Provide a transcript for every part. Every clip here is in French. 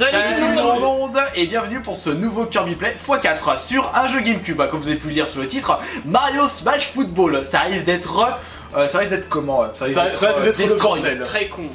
Salut tout le monde et bienvenue pour ce nouveau Kirby Play x4 sur un jeu Gamecube, comme vous avez pu le lire sur le titre, Mario Smash Football. Ça risque d'être comment? Ça risque d'être le bordel. Très con.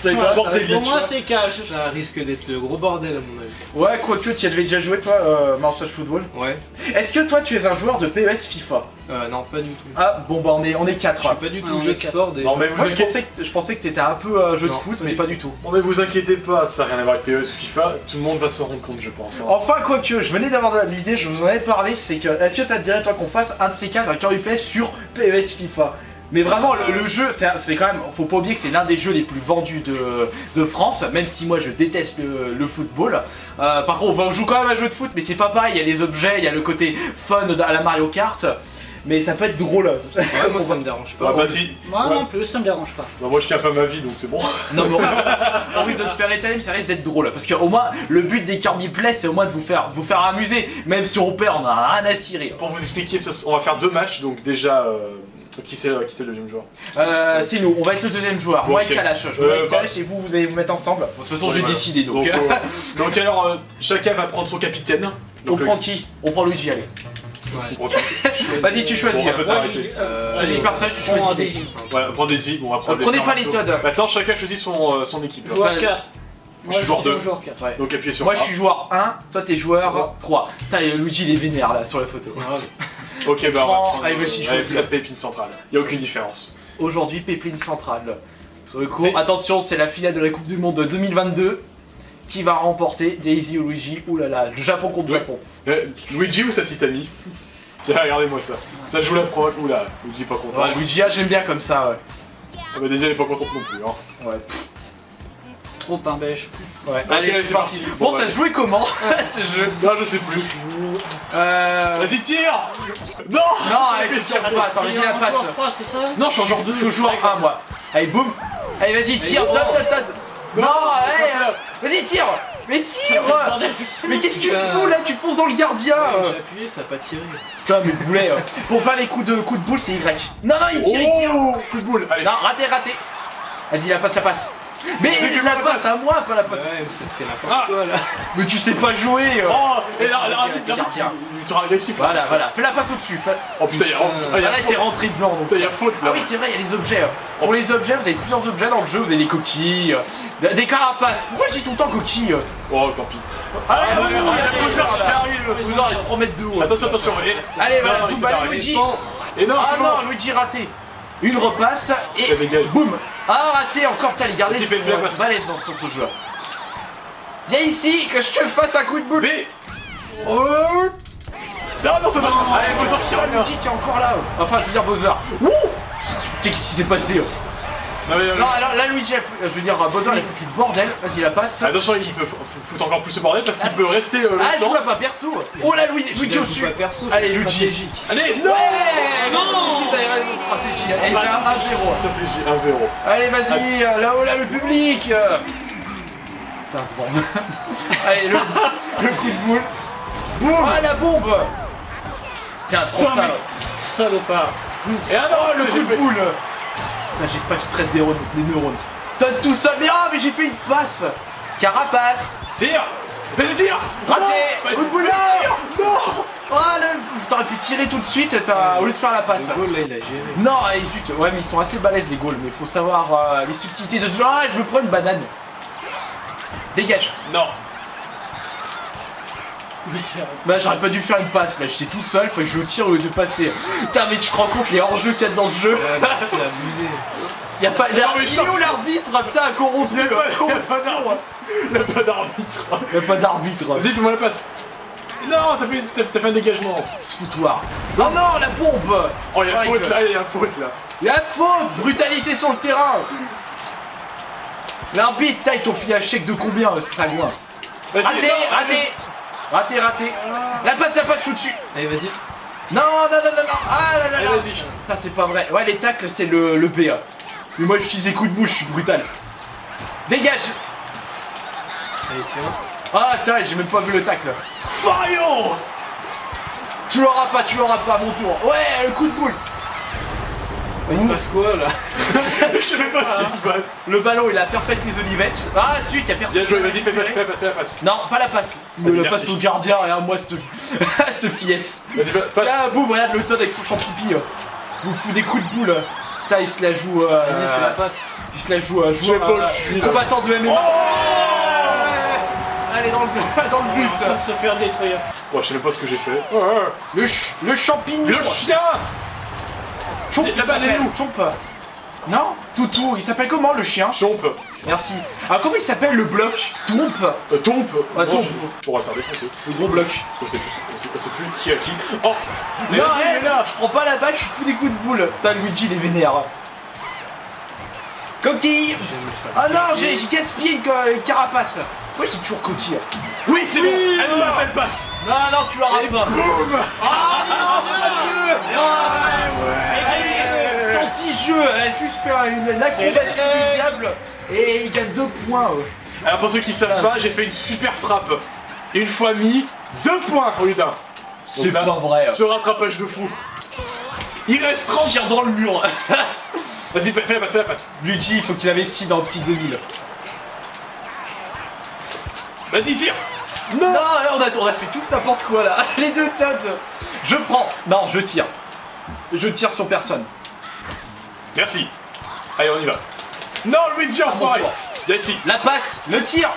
Pour moi c'est cash. Ça risque d'être le gros bordel à mon avis. Ouais, quoique tu y avais déjà joué toi, Mario Smash Football. Ouais. Est-ce que toi tu es un joueur de PES FIFA? Non, pas du tout. Ah bon bah on est Je 4. suis pas du tout on jeu est de sport déjà. Non mais Moi je pensais que t'étais un peu jeu de Non, foot, pas mais du pas tout. du tout. Bon mais vous inquiétez pas, ça n'a rien à voir avec PES ou FIFA, tout le monde va s'en rendre compte je pense. Hein. Enfin quoique, je venais d'avoir l'idée, je vous en avais parlé, c'est que est-ce que ça te dirait toi qu'on fasse un de ces 4 un Kirby Play sur PES FIFA? Mais vraiment le jeu, c'est quand même, faut pas oublier que c'est l'un des jeux les plus vendus de France, même si moi je déteste le football. Par contre on joue quand même à un jeu de foot, mais c'est pas pareil, il y a les objets, il y a le côté fun à la Mario Kart. Mais ça peut être drôle. Ouais, moi ça me dérange pas. Bah si. Moi Ouais. non plus, ça me dérange pas. Bah moi je tiens pas ma vie donc c'est bon. Non mais on risque de se faire étaler, mais ça risque d'être drôle. Parce qu'au moins, le but des Kirby Play, c'est au moins de vous faire amuser. Même si on perd, on a rien à cirer. Pour vous expliquer, on va faire 2 matchs donc déjà... Qui c'est le deuxième joueur? C'est nous, on va être le deuxième joueur. Bon, Moi ok. et Kalash. Je mets Kalash et vous allez vous mettre ensemble. Bon, de toute façon, j'ai Voilà. décidé donc. Donc alors, chacun va prendre son capitaine. On Donc, prend qui? On prend Luigi, allez. Ouais. Vas-y, tu choisis. Bon, on va peut-être hein. arrêter. Choisis le personnage, tu Prends un choisis. Daisy. Voilà, prends Daisy, bon on va prendre Prenez des pas les Toads. Maintenant chacun choisit son équipe. Joueur 4. Je suis joueur 2. Joueur 4. Ouais. Donc appuyez sur Moi A. je suis joueur 1, toi t'es joueur 3. Putain, Luigi il est vénère là sur la photo. Ok bah on va Prends- prendre allez, vas-y, choisis. la pépine centrale. Y'a aucune différence. Aujourd'hui, Pépine Centrale. Sur le cours, attention, c'est la finale de la Coupe du Monde de 2022. Qui va remporter, Daisy ou Luigi? Ouh là là, le Japon contre Ouais. Japon. Luigi ou sa petite amie? Tiens, regardez-moi ça. Ça joue la pro. Oula, Luigi pas content. Ouais, Luigi, j'aime bien comme ça, ouais. Ah bah Daisy elle est pas contente non plus. Hein. Ouais. Trop pain beige. Ouais. Ok, c'est parti. Bon, Bon, ça ouais. se jouait comment ce jeu? Non, je sais plus. Vas-y, tire! Non! Non, allez, tu tires pas, attends, vas-y la passe. Joueur 3, c'est ça? Non, je suis en joueur 2, je suis joueur 1 moi. Allez, boum. Allez, vas-y, tire, oh. tad. Non, allez, vas-y, tire. Mais tire. Bordel, je suis. Mais qu'est-ce que tu fous là? Tu fonces dans le gardien. J'ai appuyé, ça a pas tiré. Putain, mais boulet. Pour faire les coups de boule, c'est Y. Non, il tire. Oh, coup de boule. Allez. Non, raté. Vas-y, la passe. Mais C'est que la la passe à moi, pas la Ouais, passe. ça te fait n'importe quoi là. Mais tu sais pas jouer. Oh, et Vas-y, là, vas-y, gardien. il te rend agressif. Voilà, fais la passe au-dessus. Oh putain, il y a Là, t'es rentré dedans. Donc. Putain, il y a faute là. Ah oui, c'est vrai, il y a les objets. Pour les objets, vous avez plusieurs objets dans le jeu. Vous avez des coquilles, des carapaces. Pourquoi je dis tout le temps coquilles? Oh, tant pis. Ah, il y a le Bowser qui arrive. Bowser est 3 mètres de haut. Attention. Allez, voilà, Non, il boum, s'est allez, barré. Luigi. Et non, Ah c'est bon. non, Luigi raté. Une repasse et Ça dégage. boum. Ah, raté encore, putain, les gardiens Vas-y, ils fais la sont passe. balèzes sur ce jeu. Viens ici, que je te fasse un coup de boule. Mais. Oh. Non, ça passe pas. Allez, Bowser qui revient. Luigi qui est encore là. Enfin, je veux dire Bowser. Ouh. Qu'est-ce qui s'est passé? Non, mais, Non, alors là, Luigi, je veux dire, Bowser, il a foutu le bordel. Vas-y, la passe. Attention, il peut foutre encore plus ce bordel parce qu'il peut rester Ah, je joue longtemps. là pas perso. Oh là, Luigi Je joue au-dessus. pas perso, je Allez, suis Luigi. stratégique. Allez, non. Non, t'as une stratégie. Allez, déjà 1-0. Stratégie 1-0. Allez, vas-y, là-haut, là, le public. Putain, c'est bon. Allez, le coup de boule. Boum. Ah, la bombe. Tiens, prends ça. Salopard. Et ah non, Oh, le coup de boule. Putain, j'espère qu'il te reste des neurones. Donne tout seul. Mais ah, mais j'ai fait une passe. Carapace. Tire. Vas-y, tire. Raté. Coup de boule. Non. Non. Ah, t'aurais pu tirer tout de suite au lieu de faire la passe. Le goal là, il a géré. Non, allez, zut. Ouais, mais ils sont assez balèzes les goals. Mais faut savoir les subtilités de ce genre. Ah, je me prends une banane. Dégage. Non. Bah j'aurais pas dû faire une passe là, j'étais tout seul, faut que je tire au lieu de passer. Putain mais tu te rends compte les hors-jeux qu'il y a dans ce jeu? Ouais, bah, c'est abusé. Y'a pas C'est il est où l'arbitre? Putain corrompu. Y'a pas d'arbitre. Y'a pas d'arbitre. Vas-y, fais-moi la passe. Non, t'as fait un dégagement. Ce foutoir. Oh non la bombe. Oh, y'a faute là, y'a faute là. Y'a faute. Brutalité sur le terrain. L'arbitre, putain ils t'ont filé un chèque de combien c'est ça loin? Vas-y, Raté, non, raté. Raté. La passe, je suis dessus. Allez, vas-y. Non. Ah là là Allez, là. vas-y. Putain c'est pas vrai. Ouais les tacles c'est le B. Mais moi je suis des coups de bouche, je suis brutal. Dégage. Allez, tiens. Ah putain j'ai même pas vu le tacle. Fire. Tu l'auras pas, à mon tour. Ouais le coup de boule. Il se passe quoi là? Je sais même pas ce qui se passe. Le ballon il a perpète les olivettes. Ah zut, y'a personne. Bien joué, vas-y, fais la passe. Non, pas la passe. Vas-y, la merci. passe au gardien et à moi cette cette fillette. Vas-y, passe. Tiens, boum, regarde le Todd avec son champ pipi. Vous fout des coups de boule. Putain, il se la joue. Vas-y, fais la passe. Il se la joue. Je sais pas, je suis là. Combattant de MMA. Allez, dans le but. Sans se faire détruire. Ouais, je sais même pas ce que j'ai fait. Le champignon. Le chien. Chomp, La balle est où? Chomp. Non, Toutou. Il s'appelle comment le chien? Chomp. Merci. Alors, comment il s'appelle le bloc? Tomp. Tombe. Ah, tombe. On va se faire défoncer. Le gros bloc. On sait plus qui a qui. Oh. Mais Non, vas-y, mais là. je prends pas la balle, je fous des coups de boule. Putain, Luigi, il est vénère. Coquille. Ah non, j'ai gaspillé une carapace. Pourquoi je dis toujours coquille? Oui, c'est bon. Elle passe. Non, non, tu l'auras pas. Boum. C'est anti-jeu. Elle a juste fait une acrobatie du diable. Et il gagne 2 points. Alors pour ceux qui savent pas, j'ai fait une super frappe. Une fois mis, 2 points au lieu d'un. C'est Donc là, pas vrai. Ce rattrapage de fou. Il reste 30. Tire dans le mur. Vas-y, fais la passe. Luigi, il faut qu'il investit dans le petit 2000. Vas-y, tire. Non, on a fait tous n'importe quoi là. Les deux têtes. Je prends. Non, je tire. Je tire sur personne. Merci. Allez, on y va. Non, Luigi, enfoiré. tour. Yassi. La passe, le tir.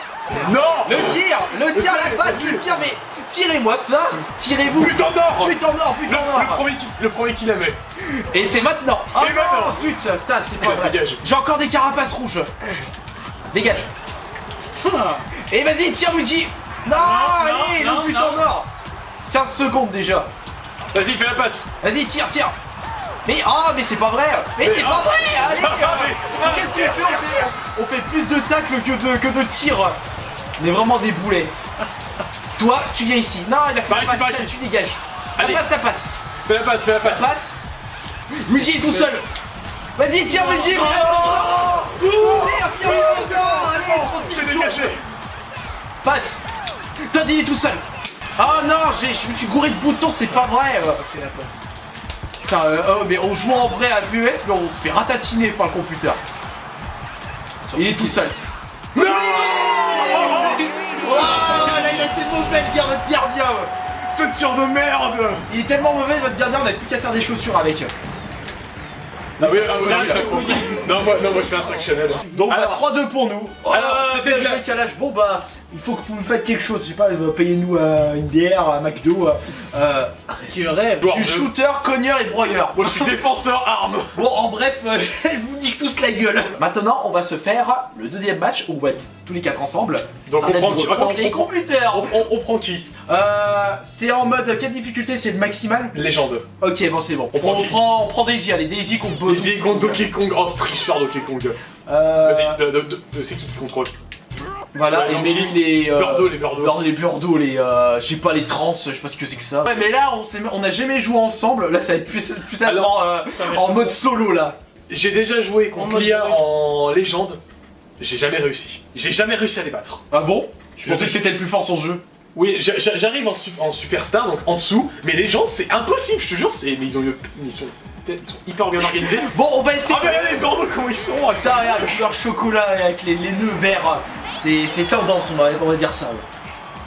Non. Le tir, la passe, le tir, mais tirez-moi ça. Tirez-vous. But en or. But en or, but en or. Le premier qui l'avait. Et c'est maintenant. Oh Et non, maintenant. zut, putain, c'est pas vrai. Dégage. J'ai encore des carapaces rouges. Dégage. Et vas-y, tire Luigi. Non, allez, non, le but non. en or. 15 secondes déjà. Vas-y, fais la passe. Vas-y, tire. Mais mais c'est pas vrai. Mais c'est pas vrai. Allez. Qu'est-ce que tu fais? On fait plus de tacles que de tirs. On est vraiment des boulets. Toi, tu viens ici. Non, il a fait Par la ici, passe, par ici. tu dégages. Allez. La passe. Fais la passe. La passe. Luigi est tout seul. Vas-y, tire Luigi. Tire. Allez, trop de Je l'ai piston. dégagé. Passe. Todd, il est tout seul. Oh non, je me suis gouré de boutons, c'est pas vrai. Fais la passe. Putain, mais on joue en vrai à PES, mais on se fait ratatiner par le computer. Il est tout seul. Non. Là, il a été mauvais, votre gardien. Ce tir de merde. Il est tellement mauvais, votre gardien, on avait plus qu'à faire des chaussures avec. Ah oui, non, moi je fais un 5 Chanel. Donc, Alors, 3-2 pour nous. Alors, c'était bien de la- joué, Kalash. Bon, bah, il faut que vous faites quelque chose. Je sais pas, payez-nous une bière, un McDo. Tu rêves. Je suis shooter, cogneur et broyeur. moi je suis défenseur arme. Bon, en bref, je vous nique tous la gueule. Maintenant, on va se faire le deuxième match où on va être tous les 4 ensemble. Donc Ça on va prend être qui- contre attends, les on- computers. On prend qui? C'est en mode quelle difficulté? C'est le maximal? Légende. Ok, bon, c'est bon. On prend qui? on prend Daisy, allez, Daisy contre Bono. Easy contre Donkey Kong. Oh, ce tricheur Donkey Kong. Euh, Vas-y, c'est qui contrôle? Voilà, Ouais, et donc mets qui? les. Bordeaux. les Burdos, je sais pas, les trans, je sais pas ce que c'est que ça. Ouais, mais là, on a jamais joué ensemble. Là, ça va être plus Alors, en mode solo là. J'ai déjà joué contre mode l'IA brut. en légende. J'ai jamais réussi. J'ai jamais réussi à les battre. Ah bon? Je pensais Je- que c'était le plus fort sur ce jeu. Oui, j'arrive en superstar, donc en dessous, mais les gens, c'est impossible, je te jure, mais ils sont hyper bien organisés. Bon, on va essayer. Ah mais regardez les Bordeaux comment ils sont Ça, regarde, leur chocolat avec les nœuds verts, c'est tendance, on va dire ça. Ouais.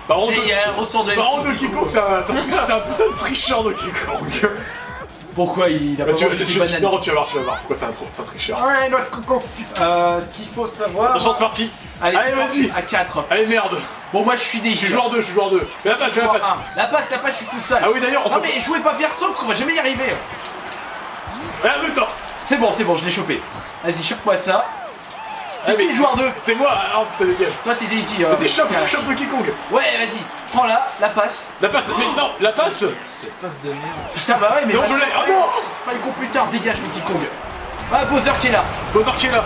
Par contre, Il y a un ressort de par contre, M6. Donkey Kong, c'est un putain de tricheur Donkey Kong. Pourquoi il a pas Tu mangé ses bananes? non, tu vas voir pourquoi c'est un tricheur. Ouais, notre coco. Ce qu'il faut savoir. Attention, c'est parti. Allez, c'est parti, vas-y. à 4. Allez, merde. Bon, moi je suis des Je suis joueur 2, Fais la passe, fais la passe. La passe, je suis tout seul. Ah oui, d'ailleurs, on Non, peut... mais jouez pas personne parce qu'on va jamais y arriver. Ah, le temps. C'est bon, je l'ai chopé. Vas-y, chope-moi ça. C'est Ah, qui mais- le joueur 2? C'est moi, alors putain, dégage. Toi, t'es Daisy. Vas-y, chope Donkey Kong. Ouais, vas-y. Prends-la, la passe. La passe, mais non, la passe. C'était passe de merde. Putain, bah ouais, mais. C'est bon, je l'ai. Ah non. C'est pas les computers, dégage Donkey Kong. Ah, Bowser qui est là. Bowser qui est là.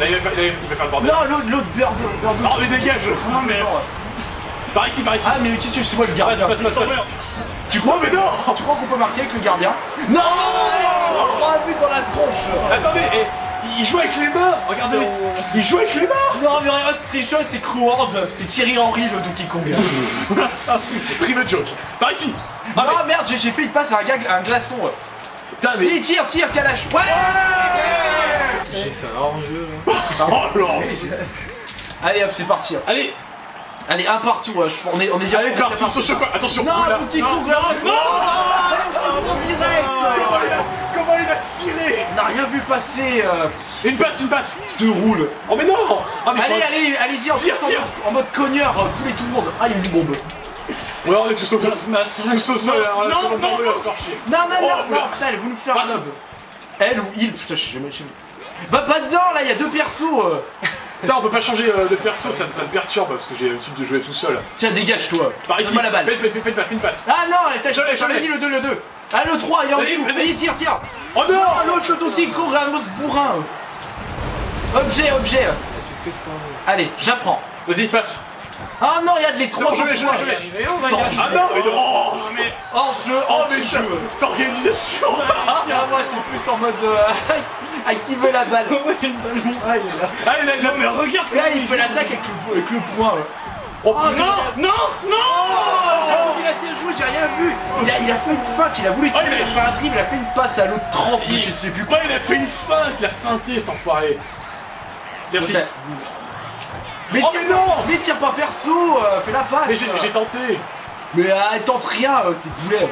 Là, il va faire le bordel. Non, l'autre Birdo. Oh, mais dégage. Non, mais. Par ici. Ah, mais qu'est-ce que c'est moi le gardien? Passe. Tu crois, mais non. tu crois qu'on peut marquer avec le gardien? Non. On prend un but dans la tronche. Attendez, il joue avec les mains. Regardez, il joue avec les mains. Non, mais regarde, ce tricheur, c'est Croward. C'est Thierry Henry, le Donkey Kong. C'est private joke. Par ici. Ah merde, j'ai fait une passe à un glaçon. Putain, mais. Et tire, Kalash. Ouais. J'ai fait un hors-jeu là. Oh non. Allez hop, c'est parti. Allez, un partout. On est déjà. Allez, c'est parti, sur quoi? Attention, Non, oula. Donkey Kong, non. Comment il a tiré? On n'a rien vu passer. Une passe. Je te roule. Oh, mais non. Ah, mais Allez-y, Tire. en mode cogneur, couler tout le monde. Ah, il y a une bombe. Ouais, on est tous au sol. Tous au sol, alors là, Non, c'est bon, non, on va se faire chier. Non, Oh, oula. putain, elle voulait me faire un Passe. lob. Elle ou il, putain, je sais jamais. Va pas dedans, là, il y a deux persos. Putain, on peut pas changer de perso, ça me perturbe parce que j'ai l'habitude de jouer tout seul. Tiens, dégage-toi. Par ici, Donne-moi la balle. fais une passe. Ah non, J'en ai. vas-y, le 2. Ah, le 3, il est en Vas-y, dessous. vas-y. Vas-y, tire. Oh non. L'autre, le Donkey Kong, un os bourrin. Objet. Tu fais foirer. Allez, j'apprends. Vas-y, passe. Ah non, il y a les trois. Non, je vais. Ah non, mais non. Hors-jeu, Oh, mais anti-jeu. cette organisation. Ah, moi, c'est plus en mode. À qui veut la balle. Ah, il est là. Allez, là, non, mais regarde. Là, il fait l'attaque avec le poing. Oh, non. Il a bien joué, j'ai rien vu. Il a fait une feinte, il a voulu tirer, Oh, il a fait un dribble, il a fait une passe à l'autre 30 de je sais plus quoi. Ouais, il a fait une feinte, il a feinté cet enfoiré. Merci. Mais Oh, tire, mais non. mais tire pas perso, fais la passe. Mais j'ai tenté. Mais tente rien, t'es boulet.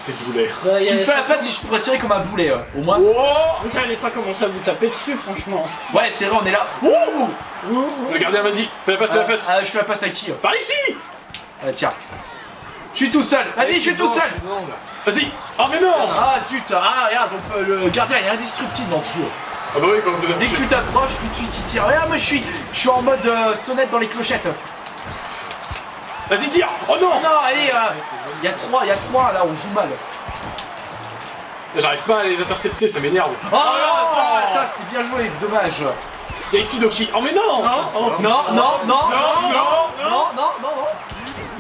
T'es boulet. Tu me fais la passe si je pourrais tirer comme un boulet. Au moins. Oh. Vous allez pas commencer à vous taper dessus, franchement. Ouais, c'est vrai, on est là. Le gardien, vas-y, fais la passe. Je fais la passe à qui Par ici. Tiens. Je suis tout seul. Vas-y, je suis tout seul. Vas-y. Oh, mais non. Ah zut. Ah regarde, le gardien il est indestructible dans ce jeu. Ah bah oui, quand vous Dès que tu t'approches, tout de suite il tire. Regarde, moi je suis en mode sonnette dans les clochettes. Vas-y, tire. Oh non. Non, allez, il y a trois là, on joue mal. J'arrive pas à les intercepter, ça m'énerve. Oh non, attends, c'était bien joué, dommage. Il y a ici Doki. Oh mais non.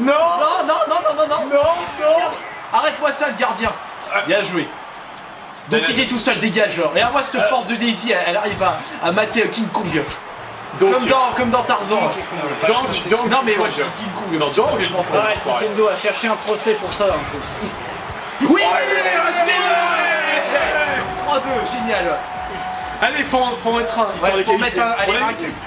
Non. Arrête-moi ça, le gardien. Bien joué. Donc il est tout seul, dégage. Regarde-moi cette force de Daisy, elle arrive à mater King Kong. Donc, Comme dans Tarzan. donc, Non mais moi je dis King Kong. Non, donc, je pense ça. Ouais, Nintendo a cherché un procès pour ça en plus. Oui, 3-2, génial. Allez, faut en mettre un, histoire Ouais, faut d'égaliser. mettre un, allez,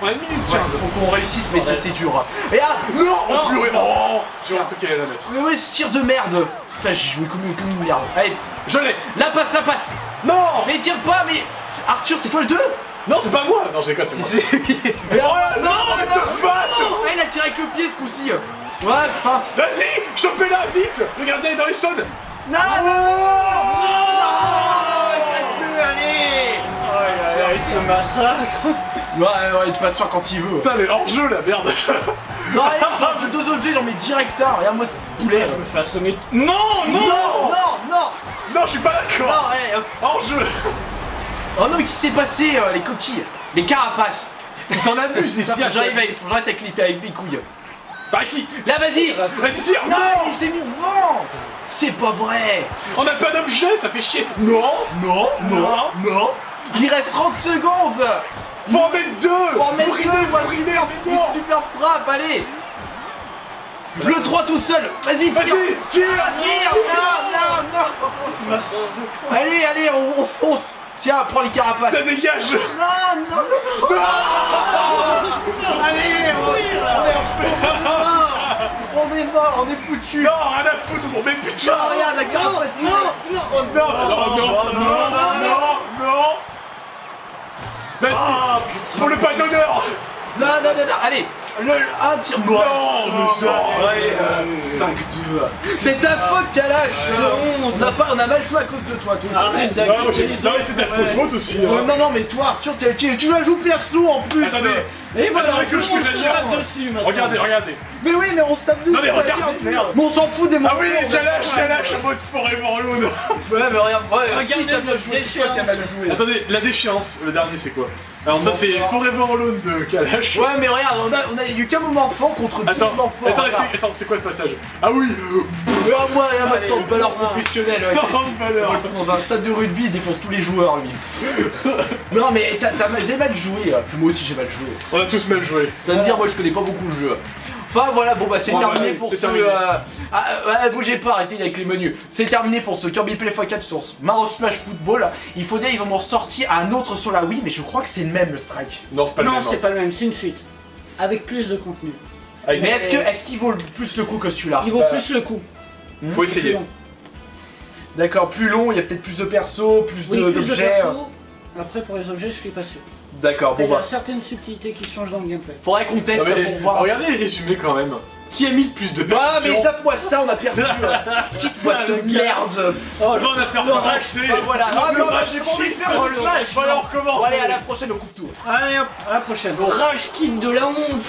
On a une minute Ouais, 15. faut qu'on réussisse, mais ça c'est dur. Et non, Oh purée. Oh, j'aurais cru qu'elle allait la mettre. mais ouais, ce tir de merde. Putain, j'ai joué comme une merde. Allez, Je l'ai. la passe. Non. Mais tire pas, mais Arthur, c'est toi le 2? Non, c'est pas moi. Non, j'ai quoi, c'est moi. Oh non, mais ce feinte. Ah, il a tiré avec le pied ce coup-ci. Ouais, feinte. Vas-y, chopez-la vite. Regardez, elle est dans les sondes. Non. Allez, ce massacre. Ouais, il te passe sur quand il veut. Putain, mais hors jeu, la merde. Non, allez, j'ai deux objets, j'en mets direct un. Regarde-moi ce boulet. Je me fais assommer. Non. Non, Non, je suis pas d'accord. allez, hop. Hors jeu. Oh non, mais qu'est-ce qui s'est passé, les coquilles, les carapaces. Ils s'en abusent, les Faut que siens. j'arrive avec les couilles. Par ici. Là, vas-y. Vas-y, tire. Non, il s'est mis devant. C'est pas vrai. On n'a pas d'objet, ça fait chier. Non. Il reste 30 secondes. Faut en mettre deux. Faut en mettre Brûlez, deux, moi, brûlez, une super frappe, allez. Le 3 tout seul. Vas-y, tire. Vas-y, tire. Non. Allez, on fonce. Tiens, prends les carapaces. Ça dégage. Non. Allez, on est mort, on est foutu. Non, rien à foutre, mon mais putain. Oh, regarde la carapace. Non. Vas-y, pour le pas d'honneur. Non, allez, le 1 tir. Non. Allez, 5-2. C'est ta faute, Kalash. On a mal joué à cause de toi, toi aussi. Arrête Non, d'accuser les mais c'est ta faute aussi. Non, mais toi, Arthur, tu joues perso en plus. Attendez. Et voilà, Attends, que je on te se le tape dire. dessus maintenant. Regardez. Mais oui, mais on se tape dessus. Non, mais regardez, merde. Mais on s'en fout des Ah oui, mensonges. Kalash en mode Forever Alone. Ouais, mais regarde, Regarde si t'as bien la joué, c'est toi qui as mal joué. Attendez, la déchéance, le dernier c'est quoi? Alors ça c'est Forever Alone de Kalash. Ouais, mais regarde, on a eu qu'un moment fort contre 10 Attends, moments forts. attends, c'est quoi ce passage? Ah oui. Moi, il y a un master de balleur professionnel. Ouais, Handballeur. on va le faire dans un stade de rugby, il défonce tous les joueurs, lui. Non, mais j'ai mal joué. Moi aussi, j'ai mal joué. On a tous mal joué. Tu vas me dire, moi, je connais pas beaucoup le jeu. Enfin voilà, bon bah c'est Ouais, terminé ouais, pour c'est ce... terminé. bougez pas, arrêtez avec les menus. C'est terminé pour ce Kirby Play x4 sur Mario Smash Football. Il faut dire ils en ont ressorti un autre sur la Wii, mais je crois que c'est le même le Strike. Non, c'est pas le Non, même. c'est hein. pas le même, c'est une suite. Avec plus de contenu. Avec- Mais est-ce qu'il vaut plus le coup que celui-là? Il vaut Bah, plus le coup. Faut essayer. Plus long. D'accord, plus long, il y a peut-être plus de persos, plus Oui, plus de d'objets. persos. Après, pour les objets, je suis pas sûr. D'accord, bon Il y a bah. certaines subtilités qui changent dans le gameplay. Faudrait qu'on teste Non, mais pour voir. regardez les résumés quand même. Qui a mis le plus de Ah mais percussions? tape-moi ça, on a perdu. Quitte-moi cette merde. Oh, là, on a fait un match, c'est. Voilà, ah non, match j'ai pas envie de shit, faire oh, le le match. match, voilà, on recommence. Bon, allez, à la prochaine, on coupe tout. Allez hop, à la prochaine. Rage kit de la honte.